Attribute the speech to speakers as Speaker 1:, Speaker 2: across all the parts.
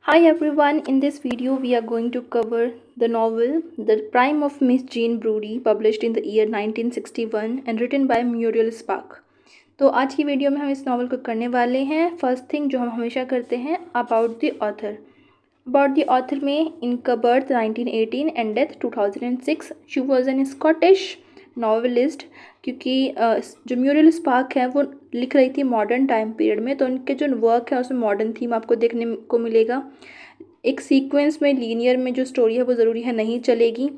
Speaker 1: Hi everyone, in this video we are going to cover the novel The Prime of Miss Jean Brodie published in the year 1961 and written by Muriel Spark। तो आज की video में हम इस novel को करने वाले हैं। फर्स्ट थिंग जो हम हमेशा करते हैं about the author. About the author में इनका birth 1918 and death 2006। She was an Scottish novelist, क्योंकि जो म्यूरियल स्पार्क है वो लिख रही थी मॉडर्न टाइम पीरियड में, तो उनके जो वर्क है उसमें मॉडर्न थीम आपको देखने को मिलेगा। एक सीक्वेंस में लीनियर में जो स्टोरी है वो ज़रूरी है नहीं चलेगी।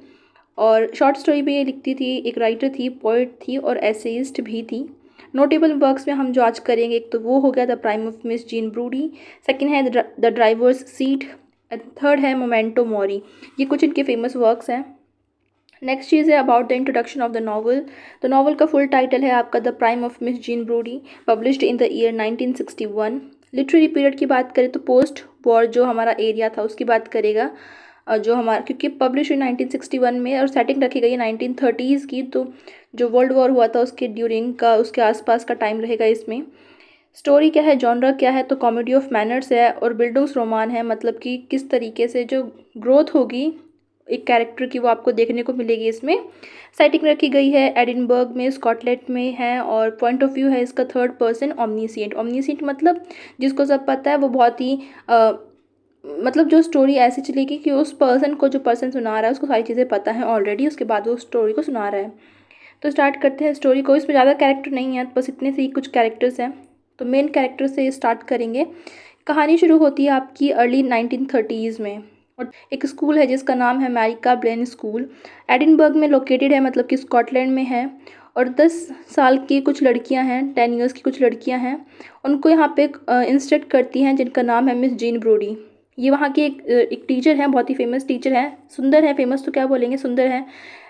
Speaker 1: और शॉर्ट स्टोरी भी ये लिखती थी, एक राइटर थी, पोइट थी और एसेइस्ट भी थी। नोटेबल वर्क्स में हम जो आज करेंगे, एक तो वो हो गया the prime of Miss Jean Brodie, second है द ड्राइवर्स सीट, थर्ड है मोमेंटो मोरी। ये कुछ इनके फेमस वर्क्स हैं। नेक्स्ट चीज़ है about the introduction of the novel. तो नॉवल का फुल टाइटल है आपका the prime of Miss Jean Brodie published in the year 1961। Literary period की बात करें तो पोस्ट वॉर जो हमारा एरिया था उसकी बात करेगा। जो हमारा क्योंकि पब्लिश हुई 1961 में और सेटिंग रखी गई है 1930s की, तो जो वर्ल्ड वॉर हुआ था उसके ड्यूरिंग का उसके आसपास का टाइम रहेगा इसमें। स्टोरी क्या है, जॉनरा क्या है, तो कॉमेडी ऑफ मैनर्स है और बिल्डुंग्स रोमान है, मतलब कि किस तरीके से जो ग्रोथ होगी एक कैरेक्टर की वो आपको देखने को मिलेगी इसमें। सेटिंग रखी गई है एडिनबर्ग में, स्कॉटलैंड में है और पॉइंट ऑफ व्यू है इसका थर्ड पर्सन ओमनीसिएंट। ओमनीसिएंट मतलब जिसको सब पता है, वो बहुत ही मतलब जो स्टोरी ऐसी चलेगी कि उस पर्सन को, जो पर्सन सुना रहा है उसको सारी चीज़ें पता है ऑलरेडी, उसके बाद वो स्टोरी को सुना रहा है। तो स्टार्ट करते हैं स्टोरी को। इसमें ज़्यादा कैरेक्टर नहीं है, बस इतने से ही कुछ कैरेक्टर्स हैं। तो मेन कैरेक्टर से स्टार्ट करेंगे। कहानी शुरू होती है आपकी अर्ली 1930s में, और एक स्कूल है जिसका नाम है मैरिका ब्लेन स्कूल। एडिनबर्ग में लोकेटेड है, मतलब कि स्कॉटलैंड में है। और 10 साल की कुछ लड़कियां हैं, 10 ईयर्स की कुछ लड़कियां हैं, उनको यहाँ पे इंस्ट्रक्ट करती हैं, जिनका नाम है मिस जीन ब्रोडी। ये वहाँ की एक टीचर हैं, बहुत ही फेमस टीचर हैं। सुंदर है, फेमस तो क्या बोलेंगे, सुंदर है,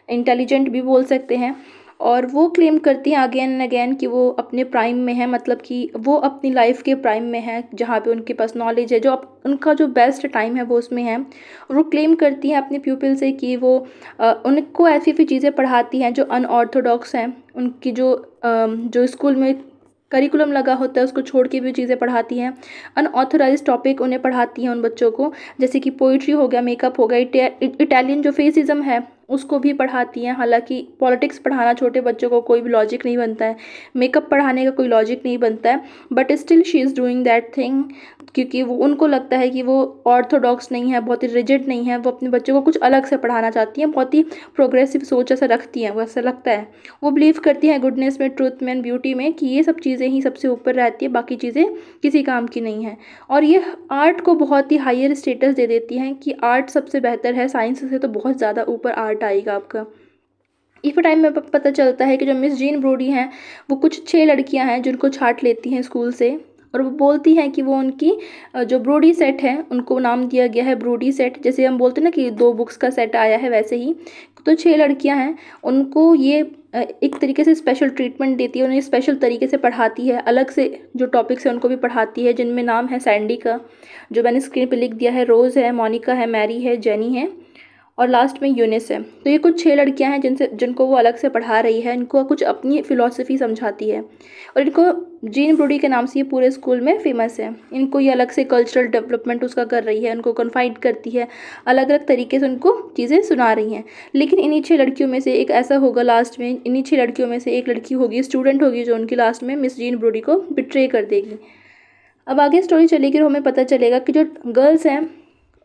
Speaker 1: इंटेलिजेंट भी बोल सकते हैं। और वो क्लेम करती हैं अगेन एंड अगेन कि वो अपने प्राइम में है, मतलब कि वो अपनी लाइफ के प्राइम में है, जहाँ पे उनके पास नॉलेज है, जो उनका जो बेस्ट टाइम है वो उसमें है। और वो क्लेम करती हैं अपने प्यूपिल से कि वो उनको ऐसी ऐसी चीज़ें पढ़ाती हैं जो अनऑर्थोडॉक्स हैं। उनकी जो स्कूल में करिकुलम लगा होता है उसको छोड़ के भी चीज़ें पढ़ाती हैं। अनऑथराइज टॉपिक उन्हें पढ़ाती हैं उन बच्चों को, जैसे कि पोइट्री हो गया, मेकअप हो गया, इटालियन जो फेसिज्म है उसको भी पढ़ाती हैं। हालांकि पॉलिटिक्स पढ़ाना छोटे बच्चों को कोई भी लॉजिक नहीं बनता है, मेकअप पढ़ाने का कोई लॉजिक नहीं बनता है, but still she is doing that thing, क्योंकि वो उनको लगता है कि वो ऑर्थोडॉक्स नहीं है, बहुत ही रिजिड नहीं है, वो अपने बच्चों को कुछ अलग से पढ़ाना चाहती हैं, बहुत ही प्रोग्रेसिव सोच ऐसा रखती हैं, वो ऐसा लगता है। वो बिलीव करती हैं गुडनेस में, ट्रूथ में, ब्यूटी में, कि ये सब चीज़ें ही सबसे ऊपर रहती है, बाकी चीज़ें किसी काम की नहीं है। और ये आर्ट को बहुत ही हायर स्टेटस दे देती हैं कि आर्ट सबसे बेहतर है, साइंस से तो बहुत ज़्यादा ऊपर आर्ट आएगा आपका। इफ टाइम में पता चलता है कि जो मिस जीन ब्रोडी हैं वो कुछ 6 लड़कियां हैं जिनको छांट लेती हैं स्कूल से, और वो बोलती हैं कि वो उनकी जो ब्रोडी सेट है उनको नाम दिया गया है ब्रोडी सेट, जैसे हम बोलते हैं ना कि 2 बुक्स का सेट आया है, वैसे ही। तो 6 लड़कियां हैं, उनको ये एक तरीके से स्पेशल ट्रीटमेंट देती है, उन्हें स्पेशल तरीके से पढ़ाती है, अलग से जो टॉपिक्स है उनको भी पढ़ाती है, जिनमें नाम है सैंडी का, जो मैंने स्क्रीन पे लिख दिया है, रोज़ है, मोनिका है, मैरी है, जेनी है और लास्ट में यूनिस है। तो ये कुछ 6 लड़कियां हैं जिनको वो अलग से पढ़ा रही है, इनको कुछ अपनी फ़िलॉसफी समझाती है, और इनको जीन ब्रोडी के नाम से ये पूरे स्कूल में फेमस है। इनको ये अलग से कल्चरल डेवलपमेंट उसका कर रही है, उनको कन्फाइड करती है, अलग अलग तरीके से उनको चीज़ें सुना रही हैं। लेकिन इन्हीं 6 लड़कियों में से एक ऐसा होगा लास्ट में, इन्हीं 6 लड़कियों में से एक लड़की होगी, स्टूडेंट होगी, जो उनकी लास्ट में मिस जीन ब्रोडी को बिट्रे कर देगी। अब आगे स्टोरी चलेगी और हमें पता चलेगा कि जो गर्ल्स हैं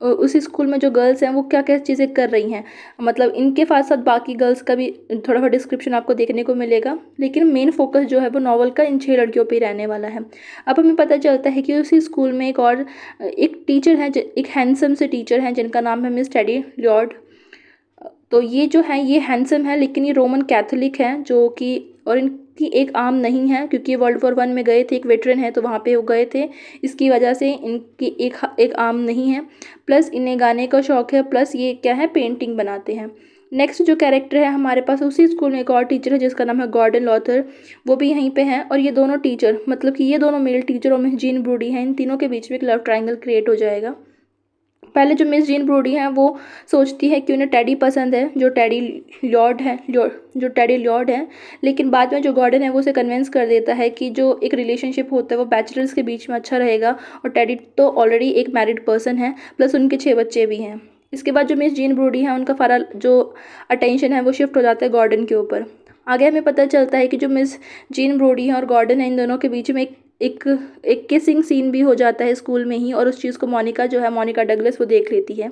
Speaker 1: उस स्कूल में, जो गर्ल्स हैं वो क्या क्या चीज़ें कर रही हैं, मतलब इनके साथ साथ बाकी गर्ल्स का भी थोड़ा थोड़ा डिस्क्रिप्शन आपको देखने को मिलेगा। लेकिन मेन फोकस जो है वो नॉवल का इन 6 लड़कियों पे ही रहने वाला है। अब हमें पता चलता है कि उसी स्कूल में एक टीचर है, एक हैंडसम से टीचर हैं जिनका नाम है मिस टेडी लॉर्ड। तो ये जो है ये हैंडसम है, लेकिन ये रोमन कैथोलिक है, जो कि और इनकी एक आर्म नहीं है, क्योंकि वर्ल्ड वॉर 1 में गए थे, एक वेटरन है तो वहाँ पे वो गए थे, इसकी वजह से इनकी एक आर्म नहीं है। प्लस इन्हें गाने का शौक़ है, प्लस ये क्या है, पेंटिंग बनाते हैं। नेक्स्ट जो कैरेक्टर है हमारे पास, उसी स्कूल में एक और टीचर है जिसका नाम है गॉर्डन लॉथर, वो भी यहीं पे हैं। और ये दोनों टीचर, मतलब कि ये दोनों मेल टीचर और मिस जीन ब्रोडी हैं, इन तीनों के बीच में एक लव ट्रायंगल क्रिएट हो जाएगा। पहले जो मिस जीन ब्रोडी हैं वो सोचती है कि उन्हें टेडी पसंद है, जो टेडी लॉर्ड है, लेकिन बाद में जो गॉर्डन है वो उसे कन्विंस कर देता है कि जो एक रिलेशनशिप होता है वो बैचलर्स के बीच में अच्छा रहेगा, और टेडी तो ऑलरेडी एक मैरिड पर्सन है, प्लस उनके 6 बच्चे भी हैं। इसके बाद जो मिस जीन ब्रोडी है उनका सारा जो अटेंशन है वो शिफ्ट हो जाता है गॉर्डन के ऊपर। आगे हमें पता चलता है कि जो मिस जीन ब्रोडी है और गॉर्डन है, इन दोनों के बीच में एक एक किसिंग सीन भी हो जाता है स्कूल में ही, और उस चीज़ को मोनिका डगलस वो देख लेती है।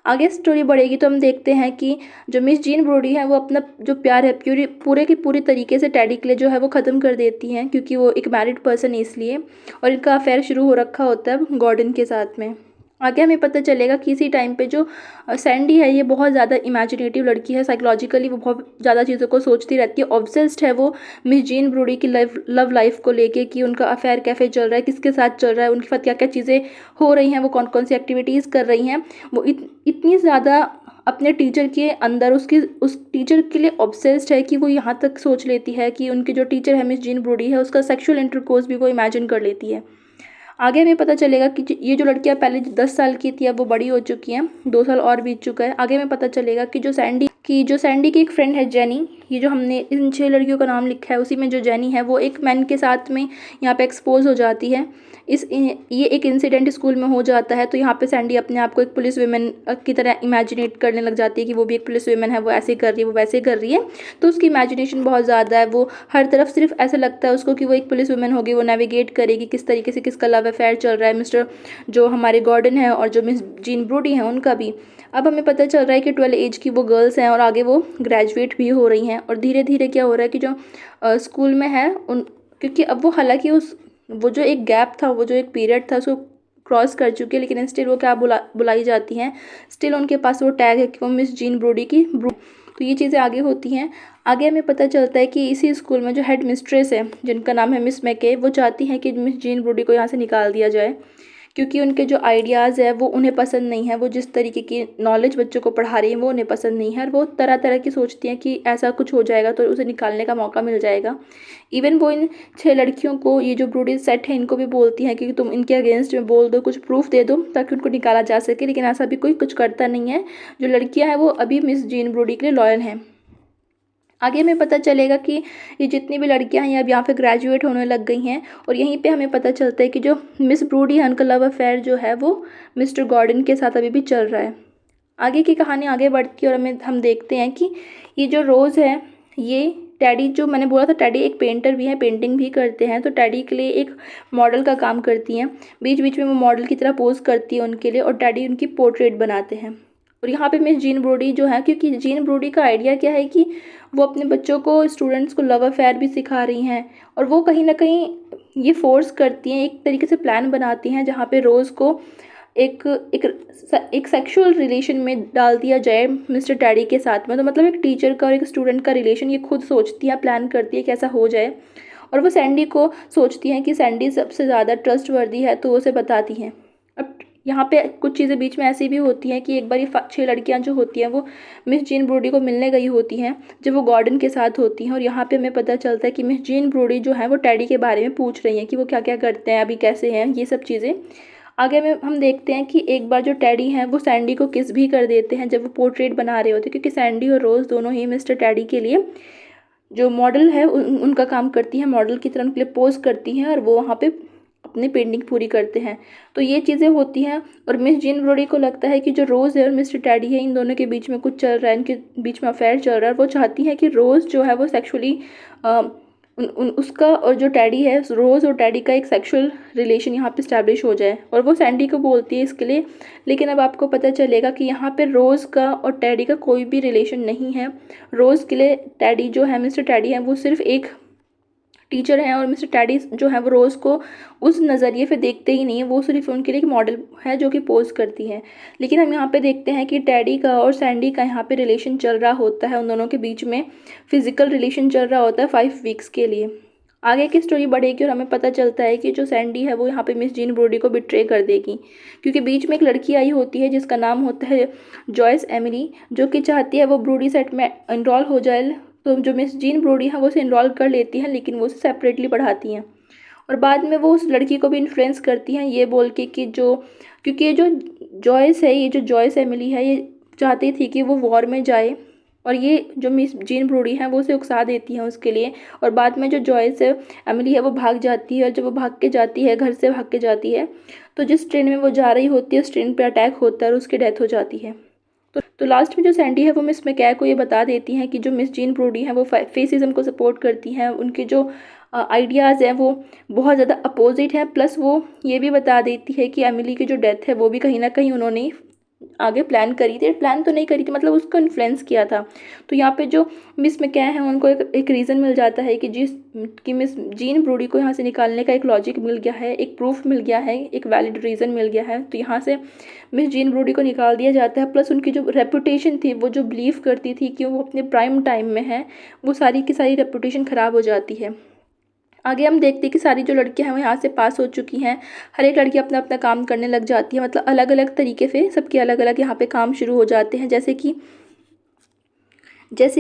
Speaker 1: आगे स्टोरी बढ़ेगी तो हम देखते हैं कि जो मिस जीन ब्रोडी है वो अपना जो प्यार है पूरे की पूरी तरीके से टेडी के लिए जो है वो ख़त्म कर देती हैं, क्योंकि वो एक मैरिड पर्सन है इसलिए, और इनका अफेयर शुरू हो रखा होता है गॉर्डन के साथ में। आगे हमें पता चलेगा कि इसी टाइम पे जो सैंडी है ये बहुत ज़्यादा इमेजिनेटिव लड़की है, साइकोलॉजिकली वो बहुत ज़्यादा चीज़ों को सोचती रहती है, ऑब्सेस्ड है वो मिस जीन ब्रोडी की लव लाइफ को लेके, कि उनका अफेयर कैसे चल रहा है, किसके साथ चल रहा है, उनके साथ क्या क्या चीज़ें हो रही हैं, वो कौन कौन सी एक्टिविटीज़ कर रही हैं। वो इतनी ज़्यादा अपने टीचर के अंदर उस टीचर के लिए ऑब्सेस्ड है कि वो यहाँ तक सोच लेती है कि उनकी जो टीचर है मिस जीन ब्रोडी है उसका सेक्सुअल इंटरकोर्स भी वो इमेजिन कर लेती है। आगे हमें पता चलेगा कि ये जो लड़कियां पहले 10 साल की थी अब वो बड़ी हो चुकी हैं, 2 साल और बीत चुका है। आगे हमें पता चलेगा कि जो सैंडी की एक फ्रेंड है जेनी, ये जो हमने इन 6 लड़कियों का नाम लिखा है उसी में जो जेनी है वो एक मैन के साथ में यहाँ पे एक्सपोज हो जाती है। ये एक इंसिडेंट स्कूल में हो जाता है, तो यहाँ पे सैंडी अपने आप को एक पुलिस वुमेन की तरह इमेजिनेट करने लग जाती है कि वो भी एक पुलिस वुमेन है, वो ऐसे कर रही है, वो वैसे कर रही है। तो उसकी इमेजिनेशन बहुत ज़्यादा है, वो हर तरफ सिर्फ ऐसा लगता है उसको कि वो एक पुलिस वुमेन होगी, वो नेविगेट करेगी किस तरीके से किसका लव अफेयर चल रहा है मिस्टर जो हमारे गॉर्डन है और जो मिस जीन ब्रोडी हैं उनका भी। अब हमें पता चल रहा है कि 12 एज की वो गर्ल्स हैं और आगे वो ग्रेजुएट भी हो रही हैं, और धीरे धीरे क्या हो रहा है कि जो स्कूल में है क्योंकि अब वो हालांकि वो जो एक गैप था, वो जो एक पीरियड था उसको क्रॉस कर चुकी है, लेकिन स्टिल वो क्या बुलाई जाती हैं, स्टिल उनके पास वो टैग है कि वो मिस जीन ब्रोडी की तो ये चीज़ें आगे होती हैं। आगे हमें पता चलता है कि इसी स्कूल में जो हेड मिस्ट्रेस है जिनका नाम है मिस मैके, वो चाहती हैं कि मिस जीन ब्रोडी को यहाँ से निकाल दिया जाए, क्योंकि उनके जो आइडियाज़ है वो उन्हें पसंद नहीं है, वो जिस तरीके की नॉलेज बच्चों को पढ़ा रही हैं वो उन्हें पसंद नहीं है, और वो तरह तरह की सोचती हैं कि ऐसा कुछ हो जाएगा तो उसे निकालने का मौका मिल जाएगा। इवन वो इन 6 लड़कियों को, ये जो ब्रूडी सेट है इनको भी बोलती हैं कि तुम इनके अगेंस्ट में बोल दो, कुछ प्रूफ दे दो ताकि उनको निकाला जा सके, लेकिन ऐसा भी कोई कुछ करता नहीं है। जो लड़कियाँ हैं वो अभी मिस जीन ब्रोडी के लिए लॉयल हैं। आगे हमें पता चलेगा कि ये जितनी भी लड़कियां हैं अब यहाँ पे ग्रेजुएट होने लग गई हैं, और यहीं पे हमें पता चलता है कि जो मिस ब्रूडी है उनका लव अफेयर जो है वो मिस्टर गॉर्डन के साथ अभी भी चल रहा है। आगे की कहानी आगे बढ़ती है और हम देखते हैं कि ये जो रोज़ है, ये टैडी, जो मैंने बोला था टैडी एक पेंटर भी है, पेंटिंग भी करते हैं, तो टैडी के लिए एक मॉडल का काम करती हैं, बीच बीच में वो मॉडल की तरह पोज करती है उनके लिए, और टैडी उनकी पोर्ट्रेट बनाते हैं। और यहाँ पे मिस जीन ब्रोडी जो है, क्योंकि जीन ब्रोडी का आइडिया क्या है कि वो अपने बच्चों को, स्टूडेंट्स को लव अफेयर भी सिखा रही हैं, और वो कहीं ना कहीं ये फोर्स करती हैं, एक तरीके से प्लान बनाती हैं जहाँ पे रोज़ को एक एक सेक्सुअल रिलेशन में डाल दिया जाए मिस्टर टैडी के साथ में। तो मतलब एक टीचर का और एक स्टूडेंट का रिलेशन ये खुद सोचती है, प्लान करती है कि ऐसा हो जाए, और वो सैंडी को सोचती हैं कि सैंडी सबसे ज़्यादा ट्रस्टवर्दी है तो वो उसे बताती हैं। अब यहाँ पे कुछ चीज़ें बीच में ऐसी भी होती हैं कि एक बार ये 6 लड़कियाँ जो होती हैं वो मिस जीन ब्रोडी को मिलने गई होती हैं जब वो गॉर्डन के साथ होती हैं, और यहाँ पे हमें पता चलता है कि मिस जीन ब्रोडी जो है वो टैडी के बारे में पूछ रही हैं कि वो क्या क्या करते हैं, अभी कैसे हैं, ये सब चीज़ें। आगे में हम देखते हैं कि एक बार जो टैडी हैं वो सैंडी को किस भी कर देते हैं जब वो पोर्ट्रेट बना रहे होते हैं, क्योंकि सैंडी और रोज़ दोनों ही मिस्टर टैडी के लिए जो मॉडल है उनका काम करती हैं, मॉडल की तरह उनके लिए पोज करती हैं, और वो वहाँ पे अपनी पेंटिंग पूरी करते हैं। तो ये चीज़ें होती हैं, और मिस जीन ब्रोडी को लगता है कि जो रोज़ है और मिस्टर टैडी है इन दोनों के बीच में कुछ चल रहा है, इनके बीच में अफेयर चल रहा है। वो चाहती है कि रोज़ जो है वो सेक्सुअली उसका और जो टैडी है, रोज़ और टैडी का एक सेक्सुअल रिलेशन यहाँ पे स्टैब्लिश हो जाए, और वो सैंडी को बोलती है इसके लिए। लेकिन अब आपको पता चलेगा कि यहाँ पे रोज़ का और टैडी का कोई भी रिलेशन नहीं है। रोज़ के लिए टैडी जो है, मिस्टर टैडी है, वो सिर्फ एक टीचर हैं, और मिस्टर टैडी जो है वो रोज़ को उस नज़रिए से देखते ही नहीं है, वो सिर्फ उनके लिए एक मॉडल है जो कि पोज करती है। लेकिन हम यहाँ पे देखते हैं कि टैडी का और सैंडी का यहाँ पे रिलेशन चल रहा होता है, उन दोनों के बीच में फिजिकल रिलेशन चल रहा होता है 5 वीक्स के लिए। आगे की स्टोरी बढ़ेगी और हमें पता चलता है कि जो सैंडी है वो यहाँ पे मिस जीन ब्रोडी को बिट्रे कर देगी, क्योंकि बीच में एक लड़की आई होती है जिसका नाम होता है जॉयस एमिली, जो कि चाहती है वो ब्रोडी सेट में इनरोल हो जाए। तो जो मिस जीन ब्रोडी है वो उसे इनरोल कर लेती हैं, लेकिन वो उसे सेपरेटली पढ़ाती हैं, और बाद में वो उस लड़की को भी इन्फ्लुएंस करती हैं ये बोल के कि क्योंकि ये जो जॉयस है, ये जो जॉयस एमिली है, ये चाहती थी कि वो वॉर में जाए, और ये जो मिस जीन ब्रूडी है वो उसे उकसा देती है उसके लिए। और बाद में जो जॉयस है एमिली है वो भाग जाती है, और जब वो भाग के जाती है, घर से भाग के जाती है, तो जिस ट्रेन में वो जा रही होती है उस ट्रेन पे अटैक होता है और उसकी डेथ हो जाती है। तो लास्ट में जो सैंडी है वो मिस मैकॉय को ये बता देती हैं कि जो मिस जीन ब्रूडी हैं वो फेसिज्म को सपोर्ट करती हैं, उनके जो आइडियाज़ हैं वो बहुत ज़्यादा अपोजिट हैं। प्लस वो ये भी बता देती है कि एमिली की जो डेथ है वो भी कहीं ना कहीं उन्होंने आगे प्लान करी थी, प्लान तो नहीं करी थी, मतलब उसको इन्फ्लुएंस किया था। तो यहाँ पे जो मिस मैकॉय है उनको एक रीज़न मिल जाता है कि मिस जीन ब्रूडी को यहाँ से निकालने का एक लॉजिक मिल गया है, एक प्रूफ मिल गया है, एक वैलिड रीज़न मिल गया है। तो यहाँ से मिस जीन ब्रूडी को निकाल दिया जाता है। प्लस उनकी जो रेपुटेशन थी, वो जो बिलीव करती थी कि वो अपने प्राइम टाइम में है, वो सारी की सारी रेपुटेशन ख़राब हो जाती है। आगे हम देखते हैं कि सारी जो लड़कियां हैं वो यहाँ से पास हो चुकी हैं। हर एक लड़की अपना अपना काम करने लग जाती है, मतलब अलग अलग तरीके से सबके अलग अलग यहाँ पे काम शुरू हो जाते हैं। जैसे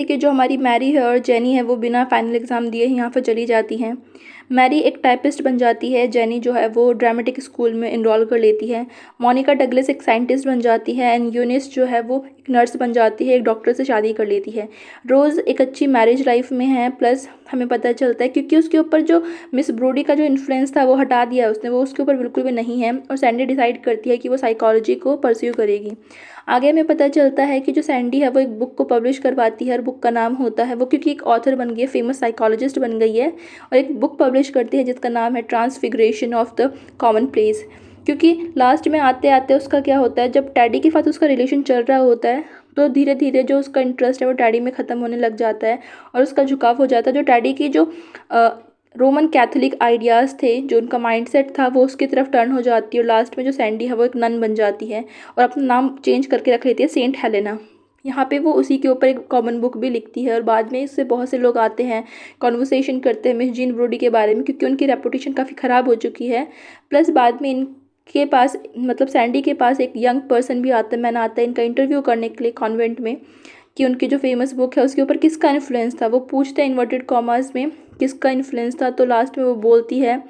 Speaker 1: कि जो हमारी मैरी है और जेनी है वो बिना फाइनल एग्ज़ाम दिए ही यहाँ पर चली जाती हैं। मैरी एक टाइपिस्ट बन जाती है, जेनी जो है वो ड्रामेटिक स्कूल में इनरोल कर लेती है, मोनिका डगलस एक साइंटिस्ट बन जाती है, एंड यूनिस जो है वो एक नर्स बन जाती है, एक डॉक्टर से शादी कर लेती है। रोज़ एक अच्छी मैरिज लाइफ में है। प्लस हमें पता चलता है क्योंकि उसके ऊपर जो मिस ब्रूडी का जो इन्फ्लुएंस था वो हटा दिया उसने, वो उसके ऊपर बिल्कुल भी नहीं है, और सैंडी डिसाइड करती है कि वो साइकोलॉजी को परस्यू करेगी। आगे हमें पता चलता है कि जो सैंडी है वो एक बुक को पब्लिश करवाती है, और बुक का नाम होता है, वो क्योंकि एक ऑथर बन गई है, फेमस साइकोलॉजिस्ट बन गई है, और एक बुक पब्लिश करती है जिसका नाम है transfiguration of the common place. क्योंकि लास्ट में आते आते उसका क्या होता है, जब टैडी के साथ उसका रिलेशन चल रहा होता है तो धीरे धीरे जो उसका इंटरेस्ट है वो टैडी में ख़त्म होने लग जाता है, और उसका झुकाव हो जाता है। जो टैडी की जो रोमन कैथोलिक आइडियाज़ थे, जो उनका माइंडसेट था, वो उसकी तरफ टर्न हो जाती है, और लास्ट में जो सैंडी है वो एक नन बन जाती है और अपना नाम चेंज करके रख लेती है सेंट हेलेना। यहाँ पे वो उसी के ऊपर एक कॉमन बुक भी लिखती है, और बाद में इससे बहुत से लोग आते हैं, कॉन्वर्सेशन करते हैं मिस जीन ब्रूडी के बारे में, क्योंकि उनकी रेपुटेशन काफ़ी ख़राब हो चुकी है। प्लस बाद में इनके पास, मतलब सैंडी के पास एक यंग पर्सन भी आता है, मैन आता है इनका इंटरव्यू करने के लिए कॉन्वेंट में, कि उनकी जो फेमस बुक है उसके ऊपर किसका इन्फ्लुएंस था। वो पूछते हैं इन्वर्टेड कॉमर्स में किसका इन्फ्लुएंस था, तो लास्ट में वो बोलती है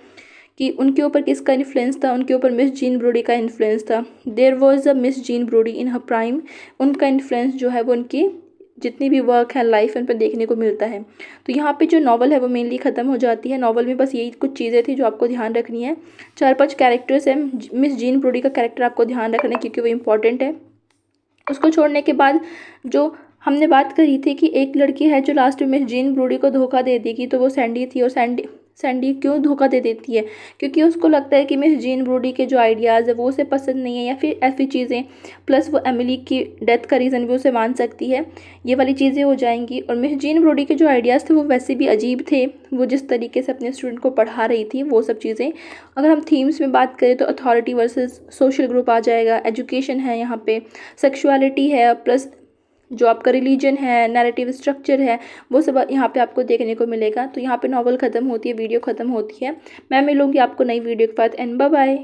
Speaker 1: कि उनके ऊपर किसका इन्फ्लुएंस था, उनके ऊपर मिस जीन ब्रूडी का इन्फ्लुएंस था। There was a Miss Jean Brodie in her prime. उनका इन्फ्लुएंस जो है वो उनकी जितनी भी वर्क है लाइफ उन पर देखने को मिलता है। तो यहाँ पे जो नॉवल है वो मेनली ख़त्म हो जाती है। नॉवल में बस यही कुछ चीज़ें थी जो आपको ध्यान रखनी है। 4-5 कैरेक्टर्स हैं, मिस जीन ब्रूडी का कैरेक्टर आपको ध्यान रखना है क्योंकि वो इम्पॉर्टेंट है। उसको छोड़ने के बाद जो हमने बात करी थी कि एक लड़की है जो लास्ट में मिस जीन ब्रूडी को धोखा दे देगी, तो वो सैंडी थी। और सैंडी क्यों धोखा दे देती है, क्योंकि उसको लगता है कि मिस जीन ब्रूडी के जो आइडियाज़ है वो उसे पसंद नहीं है, या फिर ऐसी चीज़ें। प्लस वो एमिली की डेथ का रीज़न भी उसे मान सकती है, ये वाली चीज़ें हो जाएंगी। और मिस जीन ब्रूडी के जो आइडियाज़ थे वो वैसे भी अजीब थे, वो जिस तरीके से अपने स्टूडेंट को पढ़ा रही थी वो सब चीज़ें। अगर हम थीम्स में बात करें तो अथॉरिटी वर्सेस सोशल ग्रुप आ जाएगा, एजुकेशन है यहाँ पे, सेक्सुअलिटी है, प्लस जो आपका रिलीजन है, नैरेटिव स्ट्रक्चर है, वो सब यहाँ पे आपको देखने को मिलेगा। तो यहाँ पे नॉवल ख़त्म होती है, वीडियो ख़त्म होती है। मैं मिलूँगी आपको नई वीडियो के बाद, एंड बाय बाय।